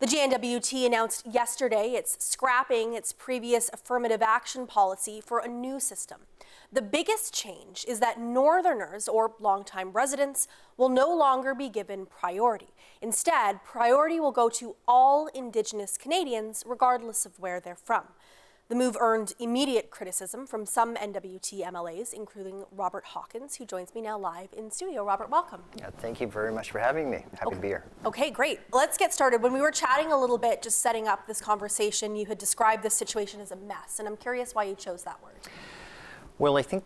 The GNWT announced yesterday it's scrapping its previous affirmative action policy for a new system. The biggest change is that Northerners, or longtime residents, will no longer be given priority. Instead, priority will go to all Indigenous Canadians, regardless of where they're from. The move earned immediate criticism from some N.W.T. MLAs, including Robert Hawkins, who joins me now live in studio. Robert, welcome. Yeah, thank you very much for having me. Happy to be here. Okay, great. Let's get started. When we were chatting a little bit, just setting up this conversation, you had described this situation as a mess, and I'm curious why you chose that word. Well, I think,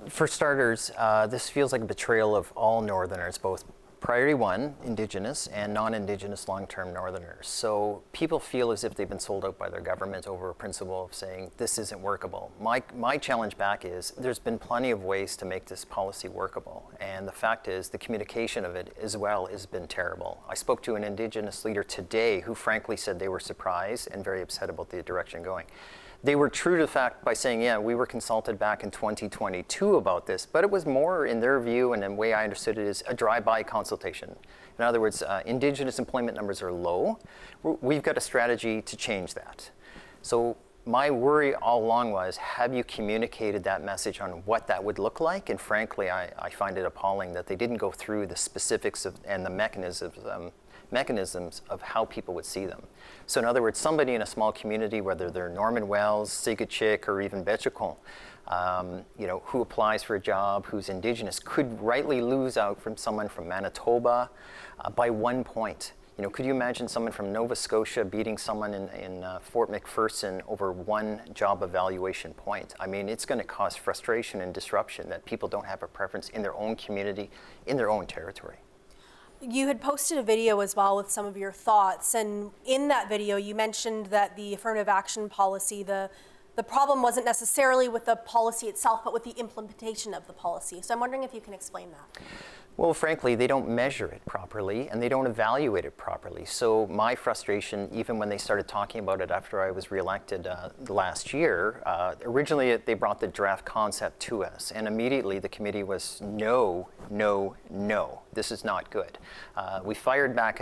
for starters, this feels like a betrayal of all Northerners, both Priority 1, Indigenous, and non-Indigenous long-term Northerners. So people feel as if they've been sold out by their government over a principle of saying, this isn't workable. My challenge back is, there's been plenty of ways to make this policy workable. And the fact is, the communication of it as well has been terrible. I spoke to an Indigenous leader today who frankly said they were surprised and very upset about the direction going. They were true to the fact by saying, yeah, we were consulted back in 2022 about this, but it was more, in their view, and the way I understood it, is a drive-by consultation. In other words, Indigenous employment numbers are low. We've got a strategy to change that. So my worry all along was, have you communicated that message on what that would look like? And frankly, I find it appalling that they didn't go through the specifics of, and the mechanisms of how people would see them. So in other words, somebody in a small community, whether they're Norman Wells, Sigachik, or even Betchikol, who applies for a job, who's Indigenous, could rightly lose out from someone from Manitoba by 1 point. Could you imagine someone from Nova Scotia beating someone in Fort McPherson over 1 job evaluation point? I mean, it's going to cause frustration and disruption that people don't have a preference in their own community, in their own territory. You had posted a video as well with some of your thoughts, and in that video you mentioned that the affirmative action policy, the problem wasn't necessarily with the policy itself, but with the implementation of the policy. So I'm wondering if you can explain that. Well, frankly, they don't measure it properly and they don't evaluate it properly. So my frustration, even when they started talking about it after I was reelected last year, originally they brought the draft concept to us, and immediately the committee was no, no, no. This is not good. We fired back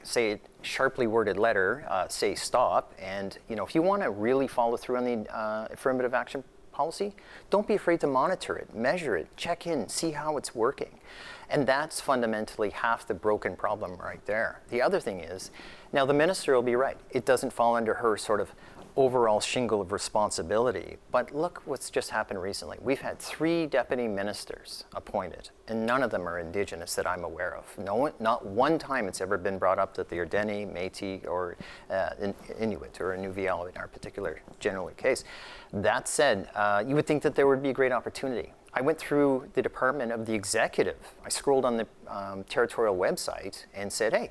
say sharply worded letter, say stop, and if you want to really follow through on the affirmative action policy, don't be afraid to monitor it, measure it, check in, see how it's working. And that's fundamentally half the broken problem right there. The other thing is, now the minister will be right, it doesn't fall under her sort of overall shingle of responsibility, but look what's just happened recently. We've had 3 deputy ministers appointed, and none of them are Indigenous that I'm aware of. Not one time it's ever been brought up that they are Dene, Métis, or Inuit, or Inuvial in our particular general case. That said, you would think that there would be a great opportunity. I went through the department of the executive. I scrolled on the territorial website and said, hey,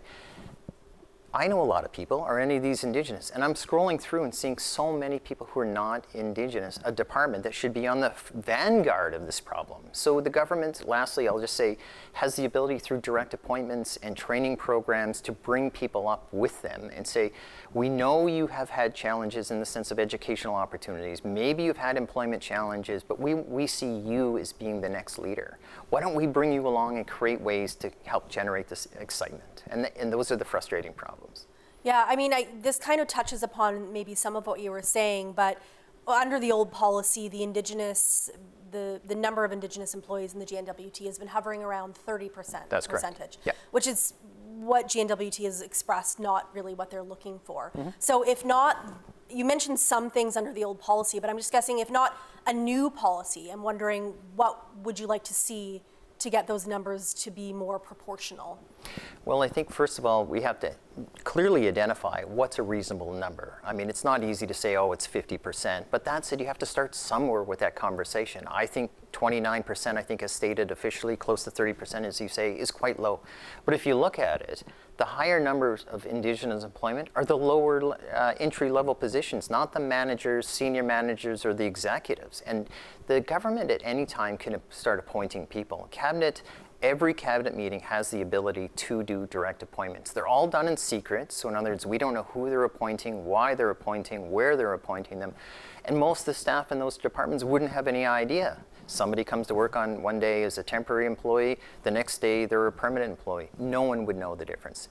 I know a lot of people. Are any of these Indigenous? And I'm scrolling through and seeing so many people who are not Indigenous, a department that should be on the vanguard of this problem. So the government, lastly, I'll just say, has the ability through direct appointments and training programs to bring people up with them and say, we know you have had challenges in the sense of educational opportunities. Maybe you've had employment challenges, but we see you as being the next leader. Why don't we bring you along and create ways to help generate this excitement? And those are the frustrating problems. Yeah, I mean, this kind of touches upon maybe some of what you were saying, but under the old policy, the Indigenous, the number of Indigenous employees in the GNWT has been hovering around 30%. That's percentage, correct. Yeah. Which is what GNWT has expressed, not really what they're looking for. Mm-hmm. So if not, you mentioned some things under the old policy, but I'm just guessing if not a new policy, I'm wondering what would you like to see to get those numbers to be more proportional? Well, I think first of all, we have to clearly identify what's a reasonable number. I mean, it's not easy to say, oh, it's 50%, but that said, you have to start somewhere with that conversation. I think 29%, I think as stated officially, close to 30%, as you say, is quite low. But if you look at it, the higher numbers of Indigenous employment are the lower entry-level positions, not the managers, senior managers, or the executives. And the government at any time can start appointing people. Every cabinet meeting has the ability to do direct appointments. They're all done in secret, so in other words, we don't know who they're appointing, why they're appointing, where they're appointing them, and most of the staff in those departments wouldn't have any idea. Somebody comes to work on one day as a temporary employee, the next day they're a permanent employee. No one would know the difference.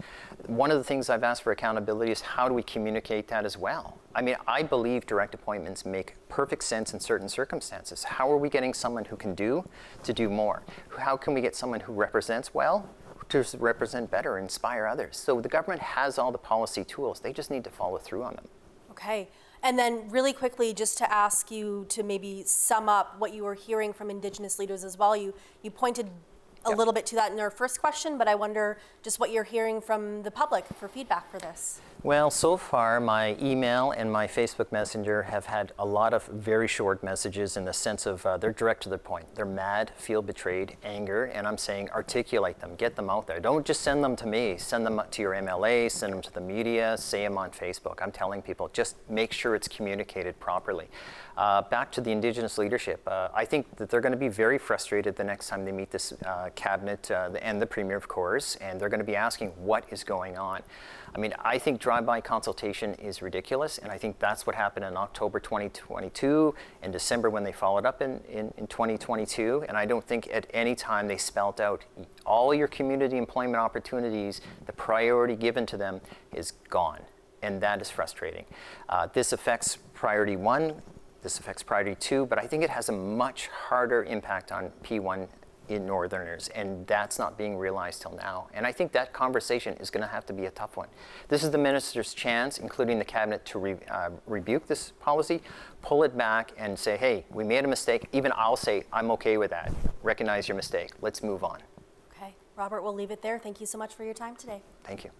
One of the things I've asked for accountability is how do we communicate that as well? I mean, I believe direct appointments make perfect sense in certain circumstances. How are we getting someone who can do to do more? How can we get someone who represents well to represent better, inspire others? So the government has all the policy tools. They just need to follow through on them. Okay. And then really quickly, just to ask you to maybe sum up what you were hearing from Indigenous leaders as well. You pointed a little bit to that in our first question, but I wonder just what you're hearing from the public for feedback for this. Well, so far my email and my Facebook Messenger have had a lot of very short messages in the sense of they're direct to the point. They're mad, feel betrayed, anger, and I'm saying articulate them, get them out there. Don't just send them to me, send them to your MLA, send them to the media, say them on Facebook. I'm telling people, just make sure it's communicated properly. Back to the Indigenous leadership, I think that they're going to be very frustrated the next time they meet this cabinet and the Premier, of course, and they're going to be asking what is going on. I mean, I think drive-by consultation is ridiculous, and I think that's what happened in October 2022 and December when they followed up in 2022, and I don't think at any time they spelled out all your community employment opportunities, the priority given to them is gone, and that is frustrating. This affects priority 1, this affects priority 2, but I think it has a much harder impact on P1 in Northerners, and that's not being realized till now. And I think that conversation is going to have to be a tough one. This is the minister's chance, including the cabinet, to rebuke this policy, pull it back and say, hey, we made a mistake. Even I'll say, I'm okay with that. Recognize your mistake. Let's move on. Okay. Robert, we'll leave it there. Thank you so much for your time today. Thank you.